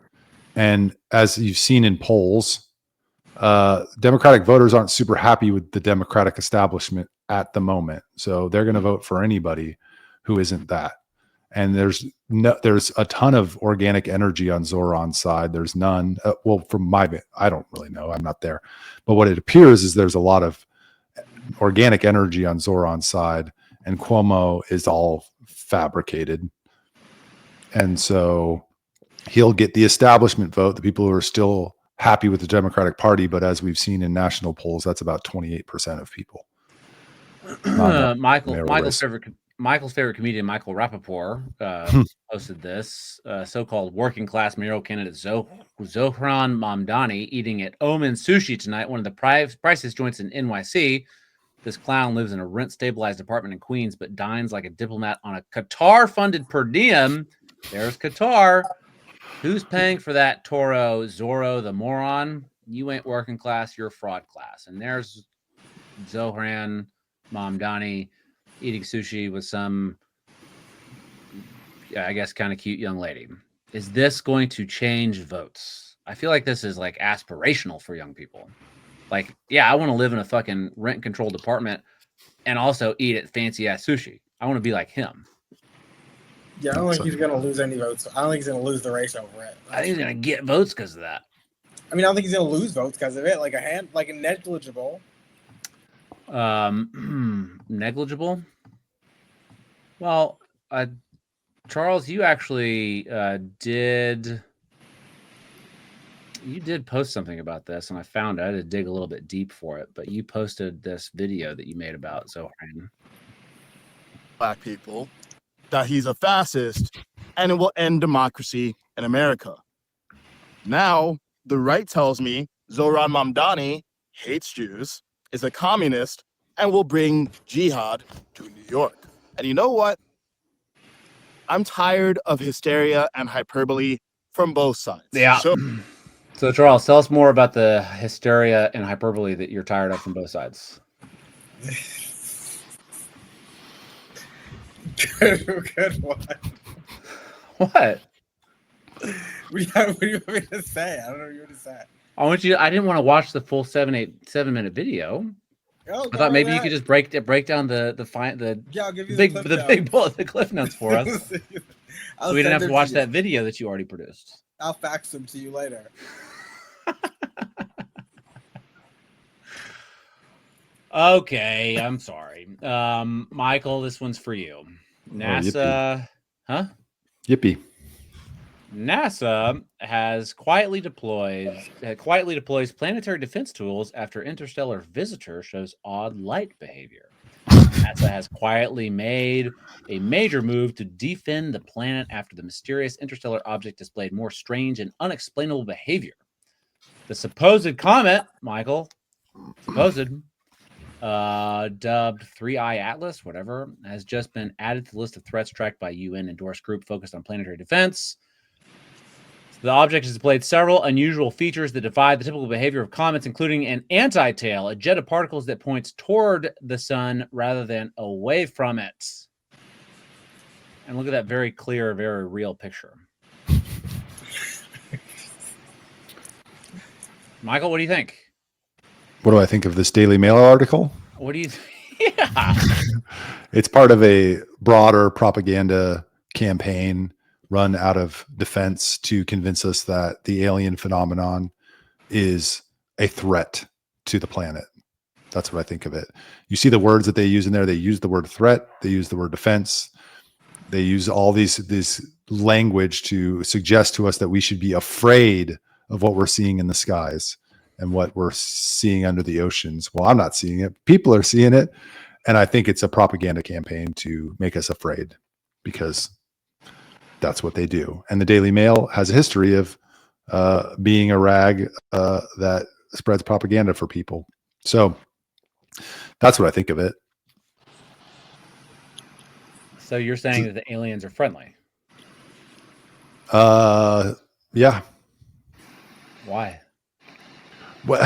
And as you've seen in polls, Democratic voters aren't super happy with the Democratic establishment at the moment, so they're going to vote for anybody who isn't that. And there's a ton of organic energy on Zoran's side. There's none. I don't really know. I'm not there. But what it appears is there's a lot of organic energy on Zoran's side. and Cuomo is all fabricated. And so he'll get the establishment vote, the people who are still happy with the Democratic Party. But as we've seen in national polls, that's about 28% of people. Michael's favorite comedian, Michael Rappaport, posted this so-called working class mayoral candidate Zohran Mamdani eating at Omen Sushi tonight, one of the priciest joints in NYC. This clown lives in a rent-stabilized apartment in Queens, but dines like a diplomat on a Qatar-funded per diem. There's Qatar. Who's paying for that, Toro? Zorro, the moron? You ain't working class, you're fraud class. And there's Zohran Mamdani eating sushi with some, I guess, kind of cute young lady. Is this going to change votes? I feel like this is like aspirational for young people. Like, yeah, I want to live in a fucking rent-controlled apartment and also eat at fancy-ass sushi. I want to be like him. Yeah, I don't think he's going to lose any votes. I don't think he's going to lose the race over it. I think he's going to get votes because of that. I mean, I don't think he's going to lose votes because of it. Like a negligible. Negligible. Well, Charles, you actually did post something about this, and I found it. I had to dig a little bit deep for it, but you posted this video that you made about Zohran. Black people, that he's a fascist and it will end democracy in America. Now, the right tells me Zohran Mamdani hates Jews, is a communist, and will bring jihad to New York. And you know what? I'm tired of hysteria and hyperbole from both sides. Yeah. So Charles, tell us more about the hysteria and hyperbole that you're tired of from both sides. Good one. What? What do you want me to say? I don't know what you want to say. I didn't want to watch the full 7-minute video. Oh, I thought maybe you could just break down the I'll give you the cliff notes for us. So we didn't have to watch that video that you already produced. I'll fax them to you later. Okay, I'm sorry. Michael, this one's for you. NASA, Yippee. NASA has quietly deploys planetary defense tools after interstellar visitor shows odd light behavior. NASA has quietly made a major move to defend the planet after the mysterious interstellar object displayed more strange and unexplainable behavior. The supposed comet, Michael, dubbed 3I Atlas, whatever, has just been added to the list of threats tracked by UN-endorsed group focused on planetary defense. The object has displayed several unusual features that defy the typical behavior of comets, including an anti-tail, a jet of particles that points toward the sun rather than away from it. And look at that very clear, very real picture. Michael, what do you think? What do I think of this Daily Mail article? What do you think? Yeah. It's part of a broader propaganda campaign run out of defense to convince us that the alien phenomenon is a threat to the planet. That's what I think of it. You see the words that they use in there. They use the word threat. They use the word defense. They use all this language to suggest to us that we should be afraid of what we're seeing in the skies and what we're seeing under the oceans. Well, I'm not seeing it. People are seeing it. And I think it's a propaganda campaign to make us afraid because that's what they do. And the Daily Mail has a history of being a rag that spreads propaganda for people. So that's what I think of it. So you're saying that the aliens are friendly? Yeah. Why? Well,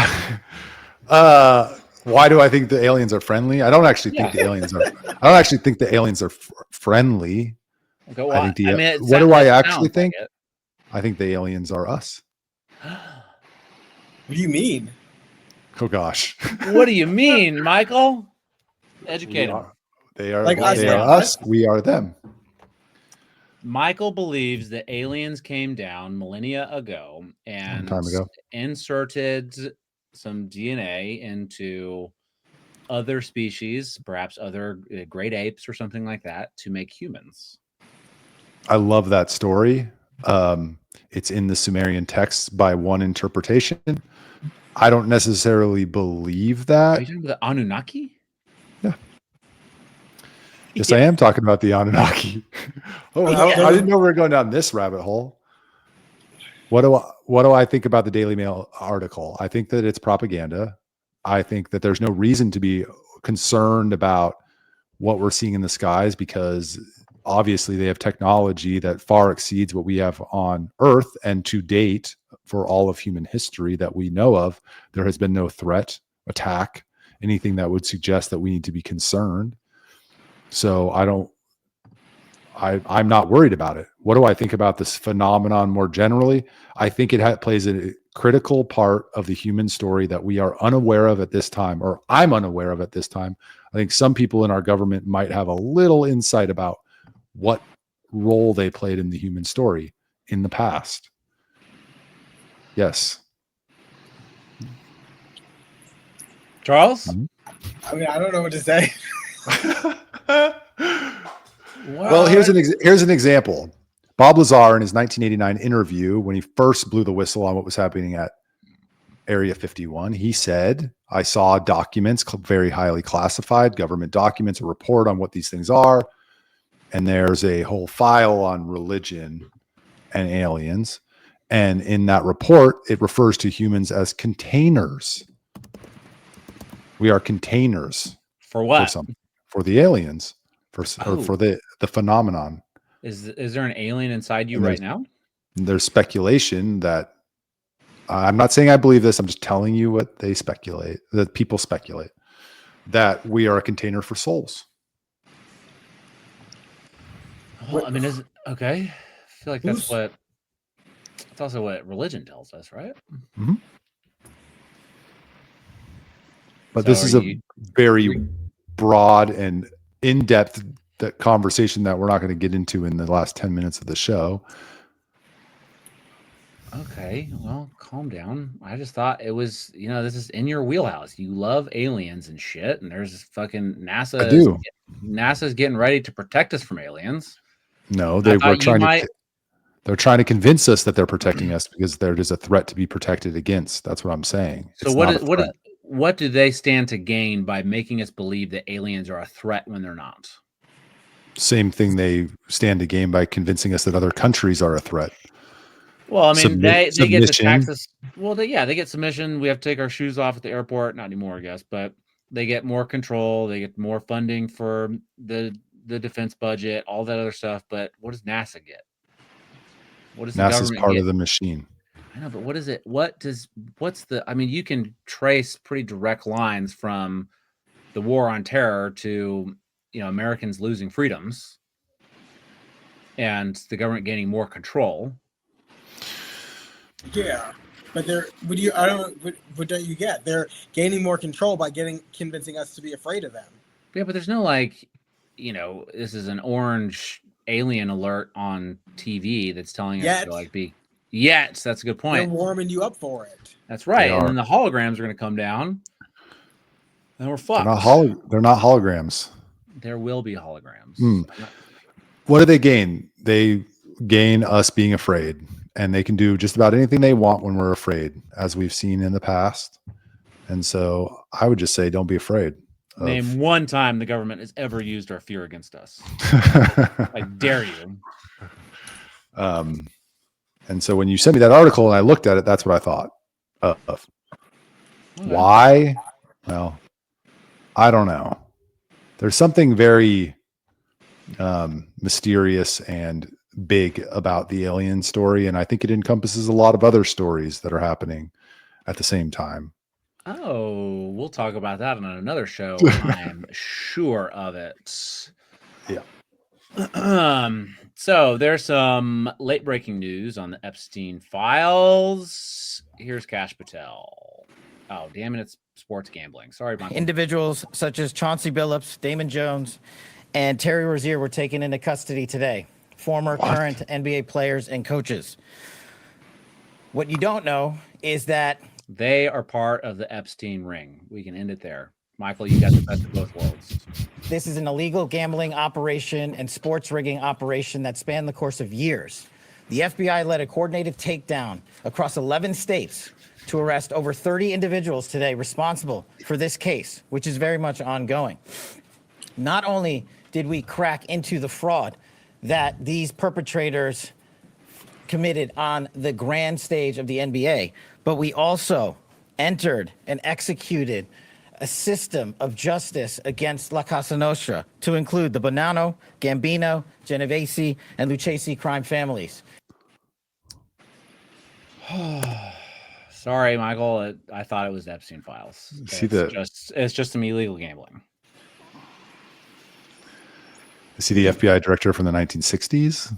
why do I think the aliens are friendly? I don't actually think the aliens are. I don't actually think the aliens are friendly. Okay, well, what do I actually think? Like I think the aliens are us. What do you mean? Oh gosh. What do you mean, Michael? Educate them. They are Like they are us. We are them. Michael believes that aliens came down millennia ago and time ago. inserted some DNA into other species, perhaps other great apes or something like that, to make humans. I love that story. It's in the Sumerian texts by one interpretation. I don't necessarily believe Are that. you talking about the Anunnaki? Yes, I am talking about the Anunnaki. I didn't know we were going down this rabbit hole. What do I think about the Daily Mail article? I think that it's propaganda. I think that there's no reason to be concerned about what we're seeing in the skies, because obviously they have technology that far exceeds what we have on Earth. And to date, for all of human history that we know of, there has been no threat, attack, anything that would suggest that we need to be concerned. So I'm not worried about it. What do I think about this phenomenon more generally? I think it plays a critical part of the human story that we are unaware of at this time, or I'm unaware of at this time. I think some people in our government might have a little insight about what role they played in the human story in the past. Yes. Charles? I mean, I don't know what to say. Well, here's an example. Bob Lazar, in his 1989 interview, when he first blew the whistle on what was happening at Area 51, he said, I saw documents, very highly classified government documents, a report on what these things are. And there's a whole file on religion and aliens. And in that report, it refers to humans as containers. We are containers. For what? For something. For the aliens. Or for the phenomenon. Is there an alien inside you right now? There's speculation that I'm not saying I believe this. I'm just telling you what they speculate, that people speculate, that we are a container for souls. Well, I mean, okay. I feel like that's also what religion tells us, right? Mm-hmm. But so this is a very broad and in-depth conversation that we're not going to get into in the last 10 minutes of the show. Okay, well, calm down. I just thought it was, this is in your wheelhouse. You love aliens and shit, and there's fucking NASA. I do. NASA's getting ready to protect us from aliens. No, they're trying to convince us that they're protecting us because there is a threat to be protected against. That's what I'm saying. So what do they stand to gain by making us believe that aliens are a threat when they're not? Same thing they stand to gain by convincing us that other countries are a threat. Well, I mean, they get to tax us. Well, they get submission. We have to take our shoes off at the airport. Not anymore, I guess, but they get more control. They get more funding for the defense budget, all that other stuff. But what does NASA get? What does the NASA's government part get? of the machine. I know, but what is it? I mean, you can trace pretty direct lines from the war on terror to, Americans losing freedoms and the government gaining more control. Yeah, but what don't you get? They're gaining more control by convincing us to be afraid of them. Yeah, but there's no this is an orange alien alert on TV that's telling us to be. Yes, that's a good point. They're warming you up for it. That's right. And then the holograms are going to come down, and we're fucked. They're not holograms. There will be holograms. What do they gain? They gain us being afraid, and they can do just about anything they want when we're afraid, as we've seen in the past. And so I would just say, don't be afraid. Name one time the government has ever used our fear against us. I dare you. And so when you sent me that article and I looked at it, that's what I thought of. Okay. Why? Well, I don't know. There's something very mysterious and big about the alien story, and I think it encompasses a lot of other stories that are happening at the same time. Oh, we'll talk about that on another show. I'm sure of it. Yeah. So there's some late breaking news on the Epstein files. Here's Kash Patel. Oh, damn it. It's sports gambling. Sorry, Michael. Individuals such as Chauncey Billups, Damon Jones, and Terry Rozier were taken into custody today. Current NBA players and coaches. What you don't know is that they are part of the Epstein ring. We can end it there. Michael, you got the best of both worlds. This is an illegal gambling operation and sports rigging operation that spanned the course of years. The FBI led a coordinated takedown across 11 states to arrest over 30 individuals today responsible for this case, which is very much ongoing. Not only did we crack into the fraud that these perpetrators committed on the grand stage of the NBA, but we also entered and executed a system of justice against La Casa Nostra to include the Bonanno, Gambino, Genovese, and Lucchese crime families. Sorry, Michael. I thought it was Epstein files. It's just some illegal gambling. Is he the FBI director from the 1960s?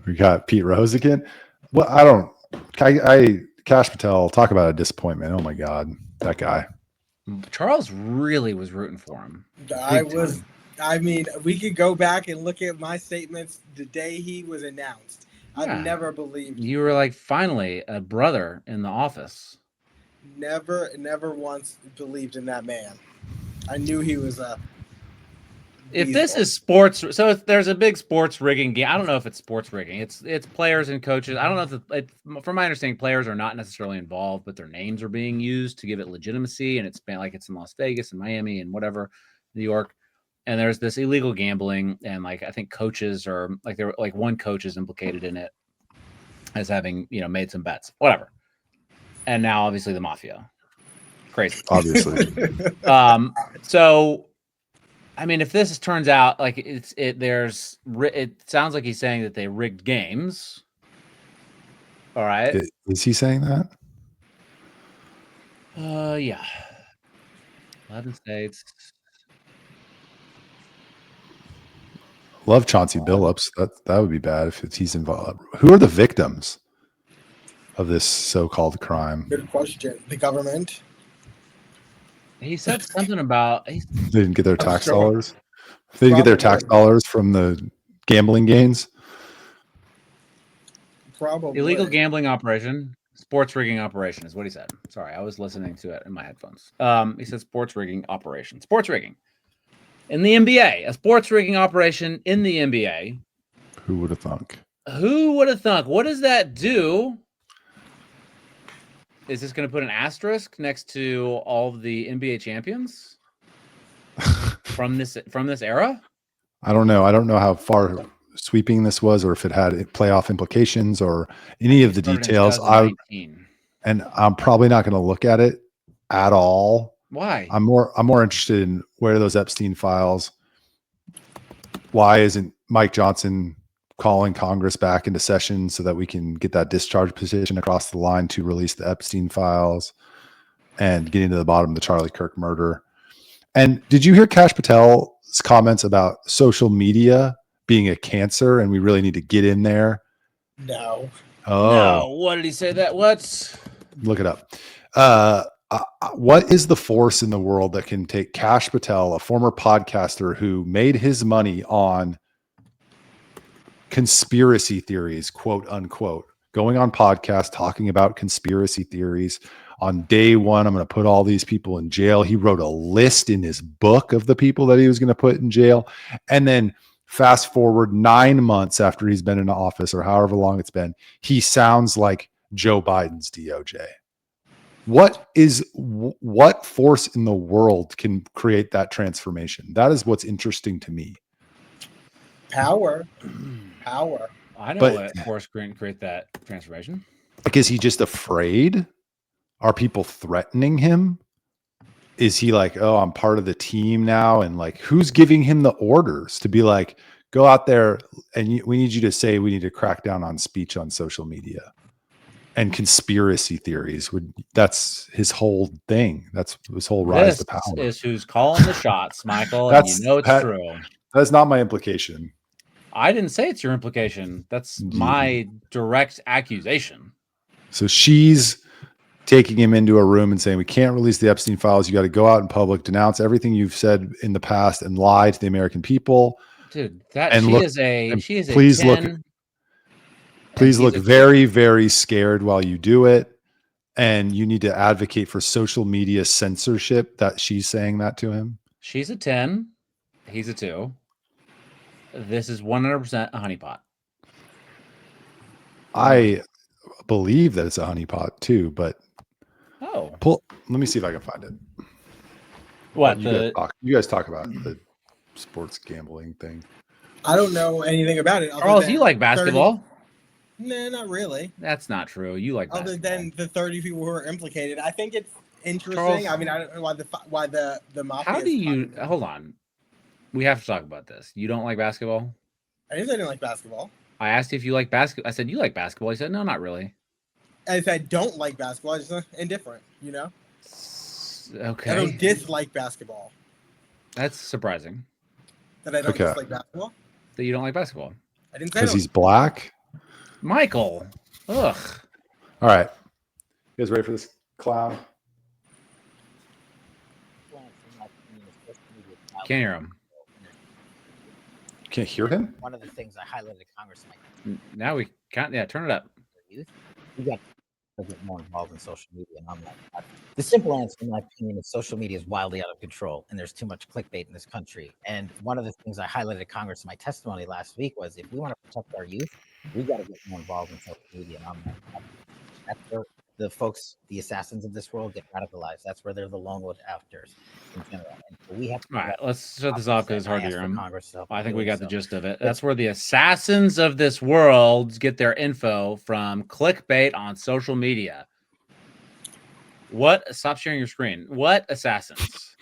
We got Pete Rose again. Well, I Kash Patel, talk about a disappointment. Oh my God, that guy. Charles really was rooting for him. I mean, we could go back and look at my statements the day he was announced. I've never believed. You were like, finally, a brother in the office. Never once believed in that man. I knew he was a. If this is sports, so if there's a big sports rigging game. I don't know if it's sports rigging. It's players and coaches. I don't know if from my understanding, players are not necessarily involved, but their names are being used to give it legitimacy. And it's been like it's in Las Vegas and Miami and whatever, New York. And there's this illegal gambling, and like I think coaches are like there like one coach is implicated in it as having made some bets, whatever. And now obviously the mafia, crazy, obviously. So, I mean, if this turns out like it sounds like he's saying that they rigged games. All right, is he saying that? Yeah, 11 states. Love Chauncey Billups. That would be bad if he's involved. Who are the victims of this so-called crime? Good question. The government. He said something about they didn't get their tax dollars. They didn't get their tax dollars from the gambling gains. Probably illegal gambling operation, sports rigging operation is what he said. Sorry, I was listening to it in my headphones. He said sports rigging operation, sports rigging. In the NBA, a sports rigging operation in the NBA. Who would have thunk? Who would have thunk? What does that do? Is this going to put an asterisk next to all of the NBA champions from this era? I don't know. I don't know how far sweeping this was, or if it had playoff implications, or any of the details. And I'm probably not going to look at it at all. Why? I'm more interested in where are those Epstein files? Why isn't Mike Johnson calling Congress back into session so that we can get that discharge petition across the line to release the Epstein files and getting to the bottom of the Charlie Kirk murder? And did you hear Kash Patel's comments about social media being a cancer and we really need to get in there? No. Oh, no. What did he say that? Look it up. What is the force in the world that can take Kash Patel, a former podcaster who made his money on conspiracy theories, quote unquote, going on podcasts, talking about conspiracy theories? On day one, I'm going to put all these people in jail. He wrote a list in his book of the people that he was going to put in jail. And then fast forward 9 months after he's been in office, or however long it's been, he sounds like Joe Biden's DOJ. What force in the world can create that transformation? That is what's interesting to me. Power. I know what force can create that transformation. Like, is he just afraid? Are people threatening him? Is he like, oh, I'm part of the team now? And like, who's giving him the orders to be like, go out there and we need you to say we need to crack down on speech on social media and conspiracy theories? That's his whole thing. That's his whole rise to power. This is who's calling the shots, Michael. And you know it's true. That's not my implication. I didn't say it's your implication. That's my direct accusation. So she's taking him into a room and saying, we can't release the Epstein files. You got to go out in public, denounce everything you've said in the past, and lie to the American people. Dude, she is please look very, very scared while you do it. and you need to advocate for social media censorship. That she's saying that to him. She's a 10. He's a 2. This is 100% a honeypot. I believe that it's a honeypot too, but Oh, let me see if I can find it. what? You guys talk about the sports gambling thing. I don't know anything about it. Charles, you like basketball? Nah, not really. That's not true. You like Other basketball. than the 30 people who are implicated, I think it's interesting. Charles, I mean, I don't know why the mafia. How do you is hold on? We have to talk about this. You don't like basketball? I didn't say I didn't like basketball. I asked you if you like basketball. I said you like basketball. You said no, not really. I said I don't like basketball. I'm just indifferent. You know. Okay. I don't dislike basketball. That's surprising That I don't dislike basketball. that you don't like basketball. I didn't say Because he's black. Michael. Ugh. All right. You guys ready for this clown? Can't hear him. Can't hear him? One of the things I highlighted to Congress, Now we can't. Yeah, turn it up. you got to get more involved in social media and online. The simple answer, in my opinion, is social media is wildly out of control, and there's too much clickbait in this country. And one of the things I highlighted to Congress in my testimony last week was, if we want to protect our youth, we got to get more involved in social media and online. That's where the folks, the assassins of this world, get radicalized. That's where they're the lone wolf actors in general. And so we have to. All right, let's shut this off because it's hard to hear him. I think we got the so. gist of it. That's where the assassins of this world get their info from clickbait on social media. What? Stop sharing your screen. What assassins?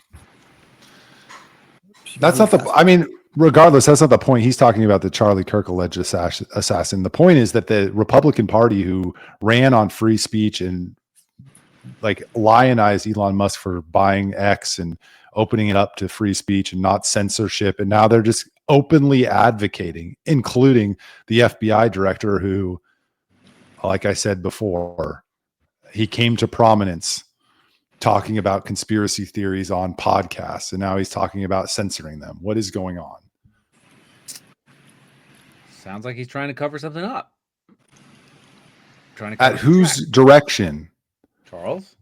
That's not the. I mean, regardless, that's not the point. He's talking about the Charlie Kirk alleged assassin. The point is that the Republican Party, who ran on free speech and like lionized Elon Musk for buying X and opening it up to free speech and not censorship, and now they're just openly advocating, including the FBI director, who, like I said before, he came to prominence talking about conspiracy theories on podcasts, and now he's talking about censoring them. What is going on? Sounds like he's trying to cover something up. At whose direction? Charles?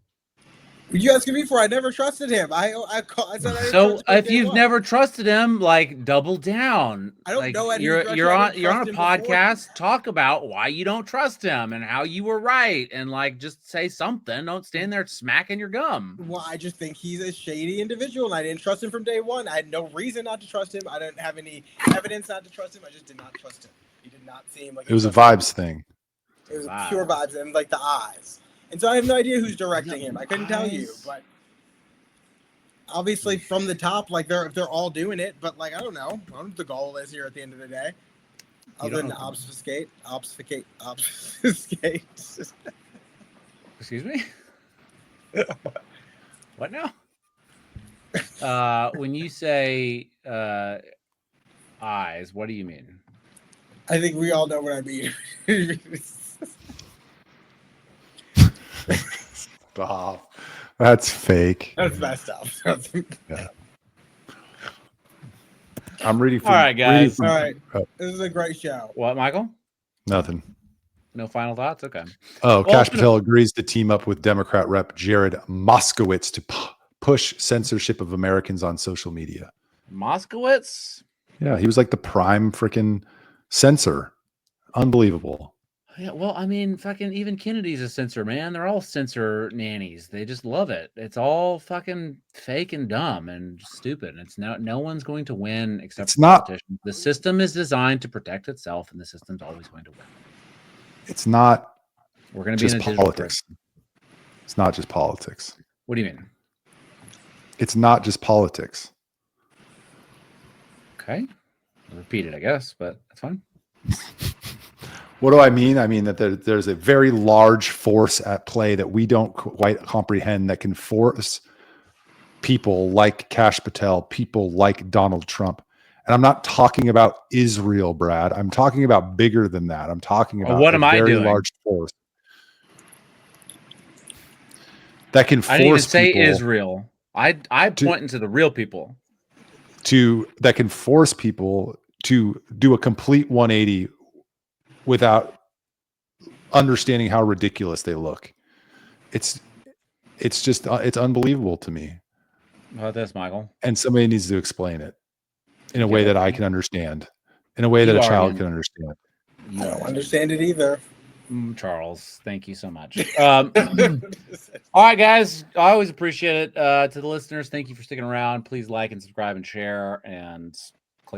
You asking me for? I never trusted him. I said I didn't So trust him if day you've one. never trusted him, like double down. I don't Like, know any you're direction. you're I on didn't you're on a trust him before. podcast. Talk about why you don't trust him and how you were right, and like just say something. Don't stand there smacking your gum. Well, I just think he's a shady individual, and I didn't trust him from day one. I had no reason not to trust him. I didn't have any evidence not to trust him. I just did not trust him. He did not seem like It was a vibes thing. It was Vibes. pure vibes and like the eyes. And so I have no idea who's directing him. I couldn't tell you, but obviously from the top, like they're all doing it. But like I don't know what the goal is here at the end of the day, other than obfuscate. Excuse me? What now? When you say eyes, what do you mean? I think we all know what I mean. Stop. That's fake. That's messed up. Yeah. I'm reading from. All right, guys. All right. This is a great show. What, Michael? Nothing. No final thoughts? Okay. Oh, Well, Kash Patel agrees to team up with Democrat Rep Jared Moskowitz to push censorship of Americans on social media. Moskowitz? Yeah, he was like the prime freaking censor. Unbelievable. Yeah, well, I mean, fucking even Kennedy's a censor, man. They're all censor nannies. They just love it. It's all fucking fake and dumb and stupid. And it's no one's going to win except It's not- politicians. The system is designed to protect itself, and the system's always going to win. It's not We're going to be just in a digital politics. prison. It's not just politics. What do you mean? It's not just politics. Okay. I'll repeat it, I guess, but that's fine. What do I mean? I mean that there's a very large force at play that we don't quite comprehend that can force people like Kash Patel, people like Donald Trump. And I'm not talking about Israel, Brad. I'm talking about bigger than that. I'm talking about what am I very doing? large force that can force I didn't even say people Israel. I pointing to the real people. that can force people to do a complete 180 without understanding how ridiculous they look. it's just it's unbelievable to me. How about this, Michael? And somebody needs to explain it in a Okay, way that I okay. can understand, in a way You that a already child un- can understand. I don't understand it either. Charles, thank you so much. All right, guys, I always appreciate it. To the listeners, thank you for sticking around. Please like and subscribe and share, and